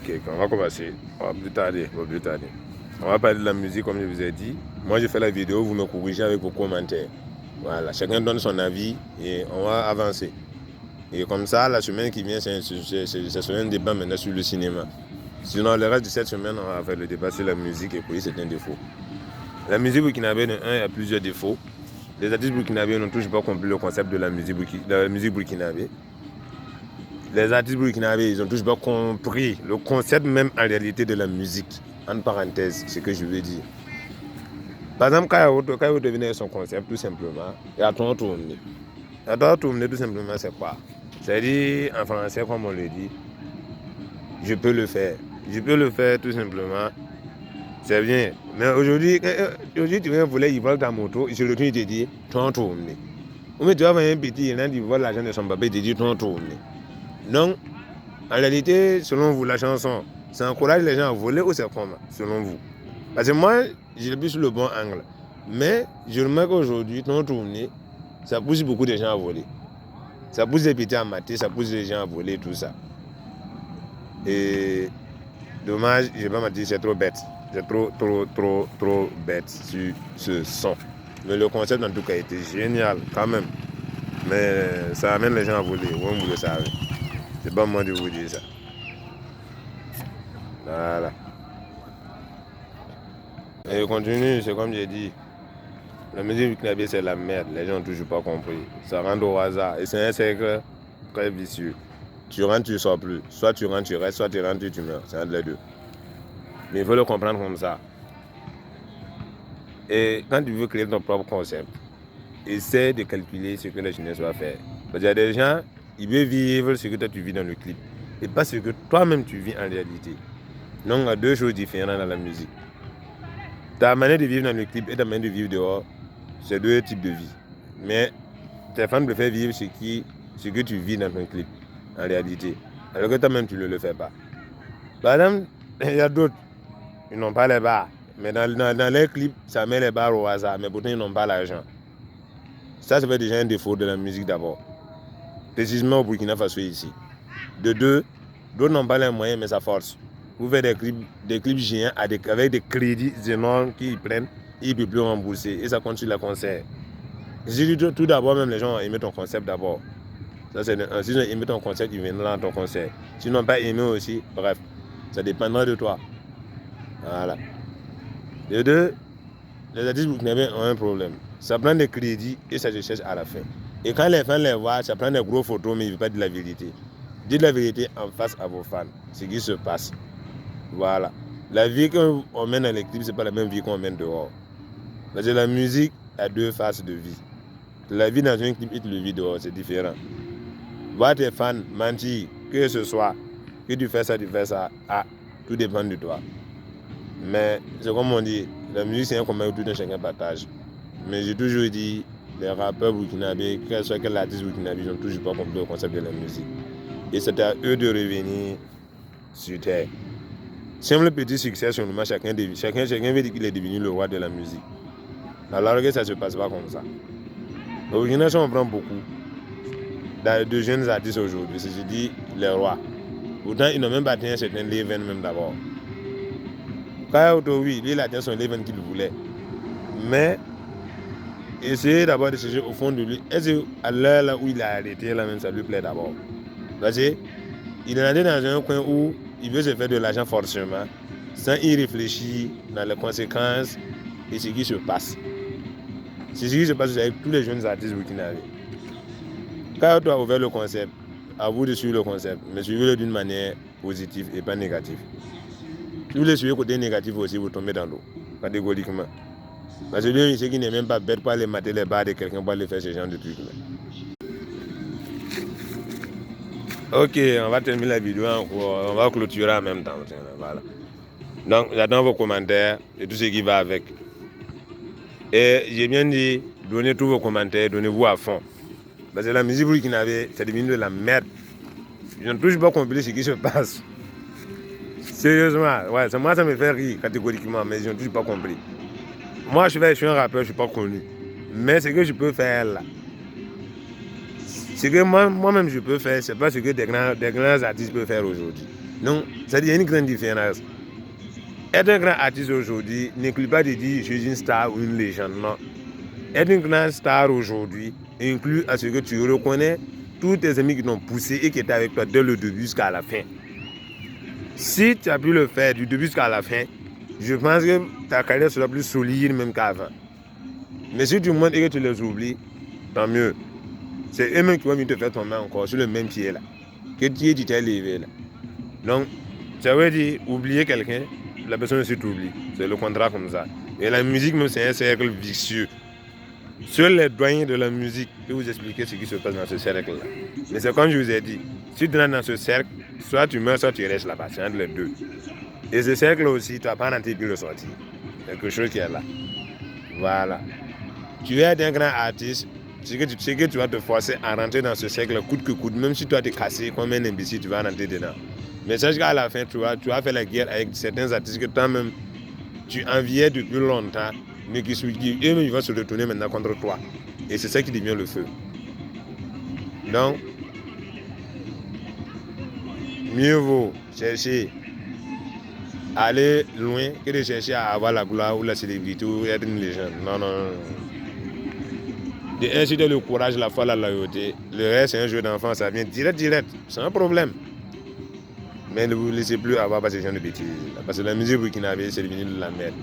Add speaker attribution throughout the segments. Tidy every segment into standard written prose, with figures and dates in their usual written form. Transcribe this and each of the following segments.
Speaker 1: Ok, on va commencer. On va plus tarder. On va parler de la musique comme je vous ai dit. Moi, je fais la vidéo, vous me corrigez avec vos commentaires. Voilà, chacun donne son avis et on va avancer. Et comme ça, la semaine qui vient, c'est un débat maintenant sur le cinéma. Sinon, le reste de cette semaine, on va faire le débat sur la musique et puis c'est un défaut. La musique burkinabé, il y a plusieurs défauts. Les artistes burkinabés n'ont toujours pas compris le concept de la musique burkinabé. Les artistes burkinabés, ils n'ont toujours pas compris le concept même en réalité de la musique. En parenthèse, ce que je veux dire. Par exemple, quand il devenait son concept, tout simplement, il y a trois tournées. La trois tournées, tout simplement, c'est quoi? C'est-à-dire, en français, comme on le dit, je peux le faire. Je peux le faire, tout simplement. C'est bien. Mais aujourd'hui, tu viens voler, il vole ta moto, il se retourne, il te dit, trois tournées. Ou mais tu vas voir un petit, il vole l'argent de son papa, il te dit, trois tournées. Donc, en réalité, selon vous, la chanson, ça encourage les gens à voler ou c'est comment, selon vous? Parce que moi, je l'ai plus sur le bon angle. Mais je remarque qu'aujourd'hui, ton tournée, ça pousse beaucoup de gens à voler. Ça pousse les petits à mater, ça pousse les gens à voler, tout ça. Et dommage, je ne vais pas me dire, c'est trop bête. C'est trop bête sur ce son. Mais le concept, en tout cas, était génial, quand même. Mais ça amène les gens à voler, vous le savez. C'est pas moi de vous dire ça. Voilà. Et je continue, c'est comme j'ai dit. La musique burkinabé, c'est la merde. Les gens n'ont toujours pas compris. Ça rentre au hasard. Et c'est un cercle très vicieux. Tu rentres, tu ne sors plus. Soit tu rentres, tu restes. Soit tu rentres, tu meurs. C'est entre les deux. Mais il faut le comprendre comme ça. Et quand tu veux créer ton propre concept, essaie de calculer ce que les Chinois doivent faire. Parce qu'il y a des gens, ils veulent vivre ce que toi tu vis dans le clip. Et pas ce que toi-même tu vis en réalité. Donc, il y a deux choses différentes dans la musique. Ta manière de vivre dans le clip et ta manière de vivre dehors, c'est deux types de vie. Mais tes fans préfèrent vivre ce que tu vis dans ton clip, en réalité. Alors que toi-même, tu ne le fais pas. Par exemple, il y a d'autres, ils n'ont pas les bars. Mais dans les clips, ça met les bars au hasard. Mais pourtant, ils n'ont pas l'argent. Ça fait déjà un défaut de la musique d'abord. Précisément au Burkina Faso ici. De deux, d'autres n'ont pas les moyens, mais ça force. Vous faites des clips géants avec des crédits énormes qu'ils prennent, ils ne peuvent plus rembourser. Et ça continue le concert. Je dis tout d'abord, même les gens ont aimé ton concept d'abord. S'ils ont aimé ton concept, ils viendront dans ton concert. S'ils n'ont pas aimé aussi, bref, ça dépendra de toi. Voilà. De deux, les artistes burkinabés ont un problème. Ça prend des crédits et ça se cherche à la fin. Et quand les fans les voient, ça prend des gros photos, mais ils ne veulent pas dire la vérité. Dites la vérité en face à vos fans, ce qui se passe. Voilà. La vie qu'on mène dans les clips, ce n'est pas la même vie qu'on mène dehors. Parce que la musique a deux faces de vie. La vie dans un clip et la vie dehors, c'est différent. Voir tes fans mentir, que ce soit, que tu fais ça, tout dépend de toi. Mais c'est comme on dit, la musique c'est un commun où tout un chacun partage. Mais j'ai toujours dit, les rappeurs burkinabés, quel soit quel artiste burkinabé, ils n'ont toujours pas compris le concept de la musique. Et c'est à eux de revenir sur terre. C'est un petit succès sur le match, chacun veut dire qu'il est devenu le roi de la musique. Alors que ça ne se passe pas comme ça. Au Burkina, on prend beaucoup de jeunes artistes aujourd'hui, je dis les rois. Pourtant, ils n'ont même pas atteint un certain level même d'abord. Kayaoto, oui, lui, il a atteint son level qu'il voulait. Mais, essayez d'abord de chercher au fond de lui. Est-ce qu'à l'heure là où il a arrêté, là même, ça lui plaît d'abord? Parce qu'il est allé dans un coin où il veut se faire de l'argent forcément, sans y réfléchir dans les conséquences et ce qui se passe. C'est ce qui se passe avec tous les jeunes artistes burkinabés. Quand tu as ouvert le concept, à vous de suivre le concept, mais suivez-le d'une manière positive et pas négative. Si vous le suivez côté négatif aussi, vous tombez dans l'eau, catégoriquement. Parce que lui, c'est qui n'est même pas bête pour aller mater les barres de quelqu'un pour aller faire ce genre de trucs. Ok, on va terminer la vidéo encore, on va clôturer en même temps. Voilà. Donc, j'attends vos commentaires et tout ce qui va avec. Et j'ai bien dit, donnez tous vos commentaires, donnez-vous à fond. Parce que la musique burkinabé, c'est devenu de la merde. Je n'ai toujours pas compris ce qui se passe. Sérieusement, ouais, moi ça me fait rire catégoriquement, mais je n'ai toujours pas compris. Moi je suis un rappeur, je ne suis pas connu. Mais ce que je peux faire là, ce que moi-même je peux faire, c'est pas ce que des grands artistes peuvent faire aujourd'hui. Donc, ça dit, il y a une grande différence. Être un grand artiste aujourd'hui n'inclut pas de dire je suis une star ou une légende, non. Être une grande star aujourd'hui inclut à ce que tu reconnais tous tes amis qui t'ont poussé et qui étaient avec toi dès le début jusqu'à la fin. Si tu as pu le faire du début jusqu'à la fin, je pense que ta carrière sera plus solide même qu'avant. Mais si tu montes et que tu les oublies, tant mieux. C'est eux-mêmes qui vont venir te faire tomber encore sur le même pied là. Que tu t'es levé là. Donc, ça veut dire oublier quelqu'un, la personne aussi t'oublie. C'est le contrat comme ça. Et la musique même, c'est un cercle vicieux. Seuls les doyens de la musique peuvent vous expliquer ce qui se passe dans ce cercle-là. Mais c'est comme je vous ai dit, si tu es dans ce cercle, soit tu meurs, soit tu restes là-bas. C'est entre les deux. Et ce cercle aussi, tu vas pas rentrer puis le sortir. Quelque chose qui est là. Voilà. Tu es un grand artiste, c'est que tu vas te forcer à rentrer dans ce cercle coûte que coûte. Même si tu vas te casser comme un imbécile, tu vas rentrer dedans. Mais sache qu'à la fin, tu vas faire la guerre avec certains artistes que toi-même, tu enviais depuis longtemps, mais qui eux-mêmes, ils vont se retourner maintenant contre toi. Et c'est ça qui devient le feu. Donc, mieux vaut chercher à aller loin que de chercher à avoir la gloire ou la célébrité ou être une légende. Non, non, non. De un, si tu as le courage, la foi, la loyauté, le reste, c'est un jeu d'enfant, ça vient direct, c'est un problème. Mais ne vous laissez plus avoir pas ces gens de bêtises. Parce que la musique burkinabé, c'est devenu de la merde.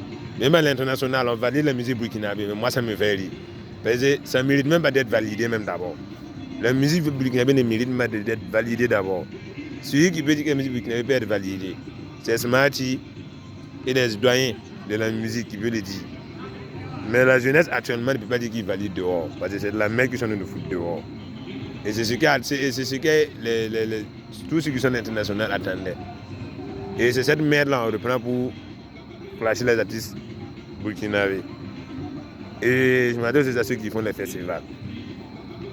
Speaker 1: Même à l'international, on valide la musique burkinabé, mais moi, ça me fait rire. Parce que ça ne mérite même pas d'être validé, même d'abord. La musique burkinabé ne mérite pas d'être validée d'abord. Celui qui peut dire que la musique burkinabé peut être validée, c'est Smarty et les doyens de la musique qui veulent le dire. Mais la jeunesse actuellement ne peut pas dire qu'ils valident dehors. Parce que c'est de la merde qui sont en train de foutre dehors. Et c'est ce que tous ceux qui sont internationaux attendaient. Et c'est cette merde-là on reprend pour clasher les artistes burkinabés. Et je m'adresse à ceux qui font les festivals.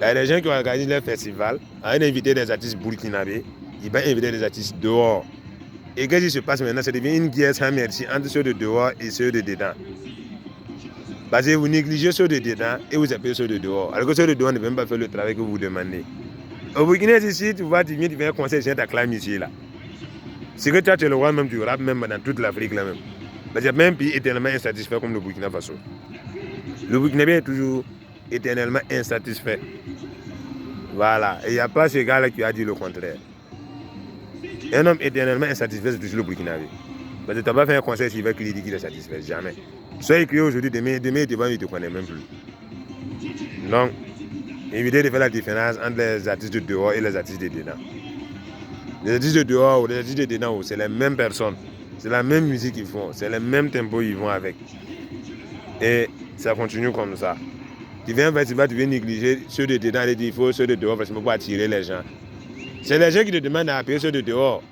Speaker 1: Il y a des gens qui organisent les festivals, à inviter des artistes burkinabés, ils vont inviter des artistes dehors. Et qu'est-ce qui se passe maintenant? Ça devient une guerre sans merci entre ceux de dehors et ceux de dedans. Parce que vous négligez ceux de dedans et vous appelez ceux de dehors. Alors que ceux de dehors ne peuvent même pas faire le travail que vous demandez. Au Burkina, ici, tu vois, tu viens un conseil, je t'acclame ici, là. C'est que toi, tu es le roi même du rap, même dans toute l'Afrique, là même. Parce qu'il y a même un pays éternellement insatisfait comme le Burkina Faso. Le Burkinabé est toujours éternellement insatisfait. Voilà. Et il n'y a pas ce gars-là qui a dit le contraire. Un homme éternellement insatisfait, c'est toujours le Burkinabé. Parce que tu n'as pas fait un conseil s'il va qu'il dit qu'il est satisfait. Jamais. Soit écrit aujourd'hui, demain, il ne te connaît même plus. Donc, évitez de faire la différence entre les artistes de dehors et les artistes de dedans. Les artistes de dehors ou les artistes de dedans, c'est les mêmes personnes. C'est la même musique qu'ils font. C'est le même tempo qu'ils vont avec. Et ça continue comme ça. Tu viens à un festival, tu viens négliger ceux de dedans et il faut ceux de dehors parce pour attirer les gens. C'est les gens qui te demandent à appeler ceux de dehors.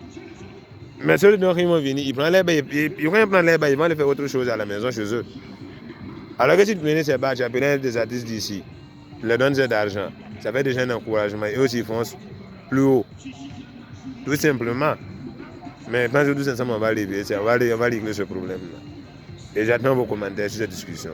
Speaker 1: Mais ceux de dehors, ils vont venir, ils vont prendre les bas, ils vont aller faire autre chose à la maison chez eux. Alors que si tu prenais ces bas, tu appelais des artistes d'ici, tu leur donnes d'argent, ça fait déjà un encouragement. Et aussi, ils foncent plus haut. Tout simplement. Mais je pense que tout simplement, on va régler ce problème-là. Et j'attends vos commentaires sur cette discussion.